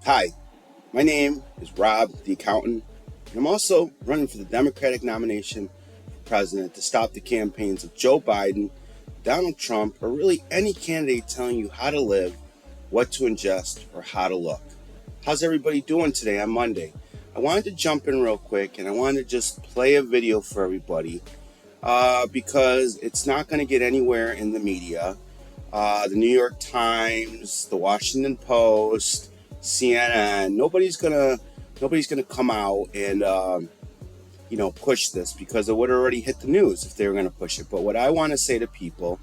Hi, my name is Rob, the accountant, and I'm also running for the Democratic nomination for president to stop the campaigns of Joe Biden, Donald Trump, or really any candidate telling you how to live, what to ingest, or how to look. How's everybody doing today on Monday? I wanted to jump in real quick and I wanted to just play a video for everybody because it's not going to get anywhere in the media. The New York Times, the Washington Post, CNN, nobody's gonna come out and push this because it would already hit the news if they were gonna push it. But what I want to say to people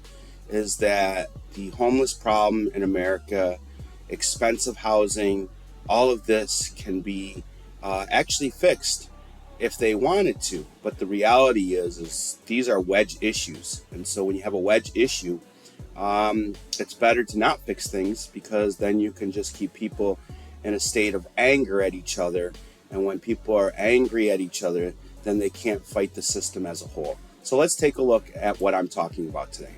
is that the homeless problem in America, expensive housing, all of this can be actually fixed if they wanted to. But the reality is these are wedge issues, and so when you have a wedge issue, it's better to not fix things because then you can just keep people in a state of anger at each other. And when people are angry at each other, then they can't fight the system as a whole. So let's take a look at what I'm talking about today.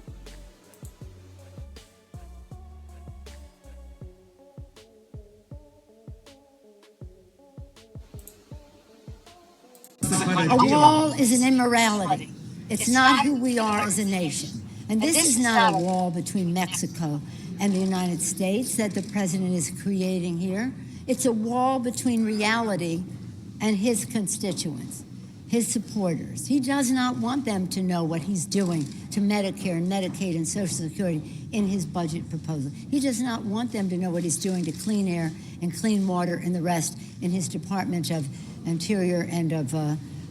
A wall is an immorality. It's not who we are as a nation. And this is not a wall between Mexico and the United States that the president is creating here. It's a wall between reality and his constituents, his supporters. He does not want them to know what he's doing to Medicare and Medicaid and Social Security in his budget proposal. He does not want them to know what he's doing to clean air and clean water and the rest in his Department of Interior and of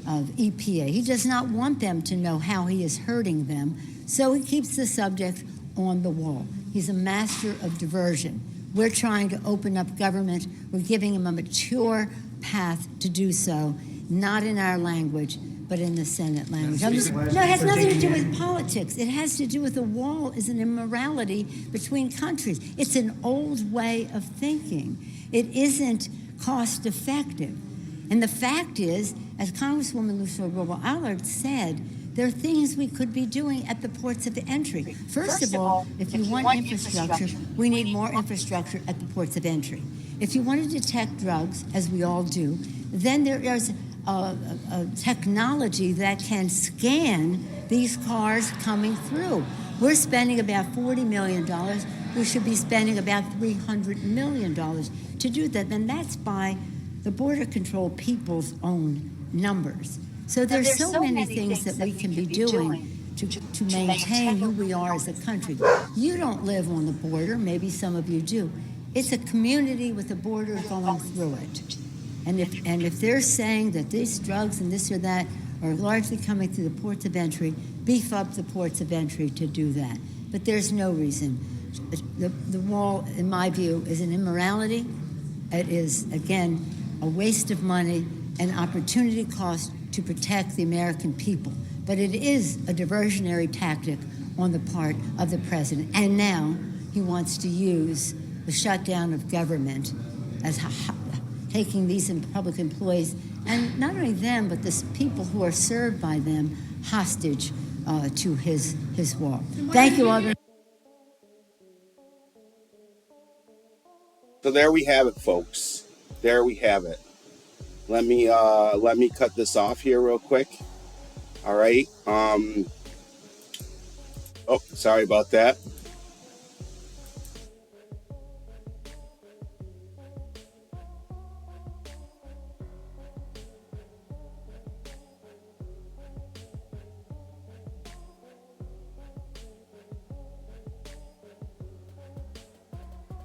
EPA. He does not want them to know how he is hurting them, so he keeps the subject on the wall. He's a master of diversion. We're trying to open up government. We're giving him a mature path to do so, not in our language, but in the Senate language. No, it has nothing to do with politics. It has to do with the wall is an immorality between countries. It's an old way of thinking. It isn't cost effective. And the fact is, as Congresswoman Lucille Robo-Allard said, there are things we could be doing at the ports of entry. First of all, if you want infrastructure, we need more infrastructure at the ports of entry. If you want to detect drugs, as we all do, then there's a technology that can scan these cars coming through. We're spending about $40 million. We should be spending about $300 million to do that. And that's by the Border Control people's own numbers. So there's so many things that we can be doing to maintain who we are as a country. You don't live on the border, maybe some of you do. It's a community with a border going through it. And if they're saying that these drugs and this or that are largely coming through the ports of entry, beef up the ports of entry to do that. But there's no reason. The wall, in my view, is an immorality. It is, again, a waste of money, an opportunity cost to protect the American people. But it is a diversionary tactic on the part of the president. And now he wants to use the shutdown of government as taking these public employees, and not only them, but the people who are served by them, hostage to his wall. Thank you all. So there we have it, folks. There we have it. Let me cut this off here real quick. All right. Oh, sorry about that.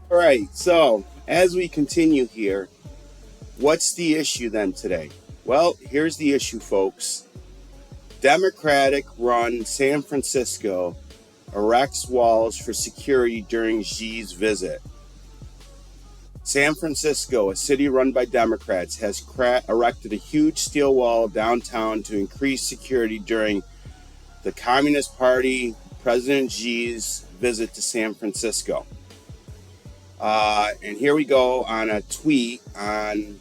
All right. So as we continue here, what's the issue then today? Well, here's the issue, folks. Democratic-run San Francisco erects walls for security during Xi's visit. San Francisco, a city run by Democrats, has erected a huge steel wall downtown to increase security during the Communist Party President Xi's visit to San Francisco. And here we go on a tweet on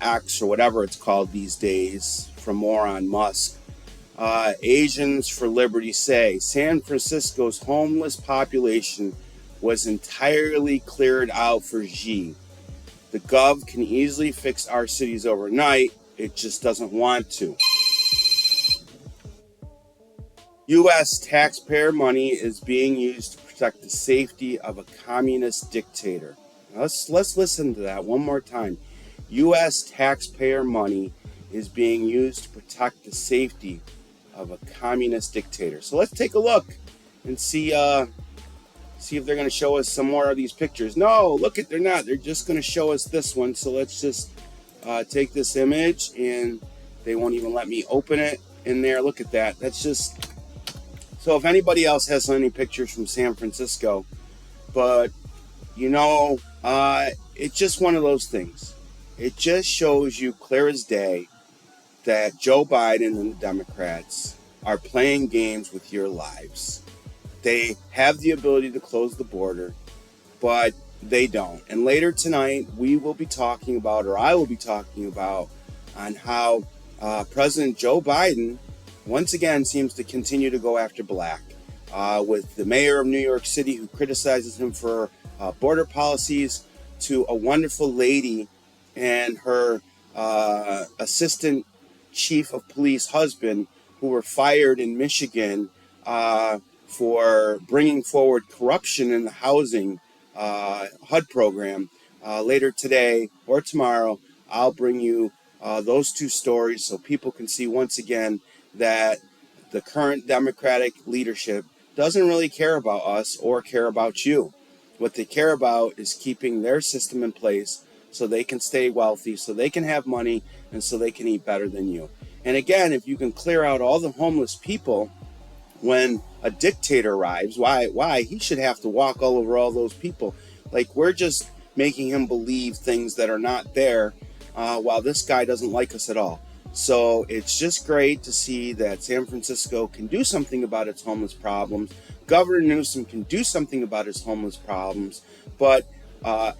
X or whatever it's called these days from Moron Musk. Asians for Liberty say San Francisco's homeless population was entirely cleared out for Xi. The Gov can easily fix our cities overnight. It just doesn't want to. U.S. taxpayer money is being used to protect the safety of a communist dictator. Let's listen to that one more time. U.S. taxpayer money is being used to protect the safety of a communist dictator. So let's take a look and see if they're going to show us some more of these pictures. No, look at, they're not. They're just going to show us this one. So let's just take this image, and they won't even let me open it in there. Look at that. That's just... So if anybody else has any pictures from San Francisco, but it's just one of those things. It just shows you clear as day that Joe Biden and the Democrats are playing games with your lives. They have the ability to close the border, but they don't. And later tonight, we will be talking about, or I will be talking about, on how President Joe Biden once again seems to continue to go after black, with the mayor of New York City who criticizes him for border policies, to a wonderful lady and her assistant chief of police husband who were fired in Michigan for bringing forward corruption in the housing HUD program. Later today or tomorrow, I'll bring you those two stories so people can see once again that the current Democratic leadership doesn't really care about us or care about you. What they care about is keeping their system in place so they can stay wealthy, so they can have money, and so they can eat better than you. And again, if you can clear out all the homeless people when a dictator arrives, why? He should have to walk all over all those people. Like, we're just making him believe things that are not there, while this guy doesn't like us at all. So it's just great to see that San Francisco can do something about its homeless problems. Governor Newsom can do something about his homeless problems, but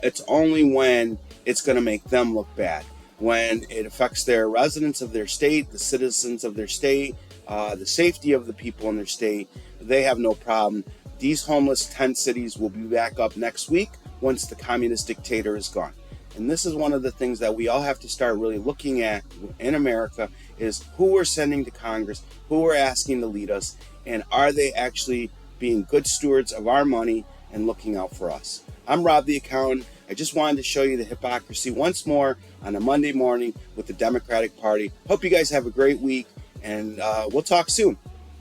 it's only when it's going to make them look bad. When it affects their residents of their state, the citizens of their state, the safety of the people in their state, they have no problem. These homeless tent cities will be back up next week once the communist dictator is gone. And this is one of the things that we all have to start really looking at in America, is who we're sending to Congress, who we're asking to lead us, and are they actually being good stewards of our money and looking out for us. I'm Rob the Accountant. I just wanted to show you the hypocrisy once more on a Monday morning with the Democratic Party. Hope you guys have a great week, and we'll talk soon.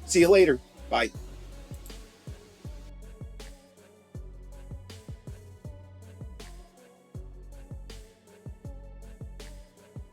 See you later. Bye.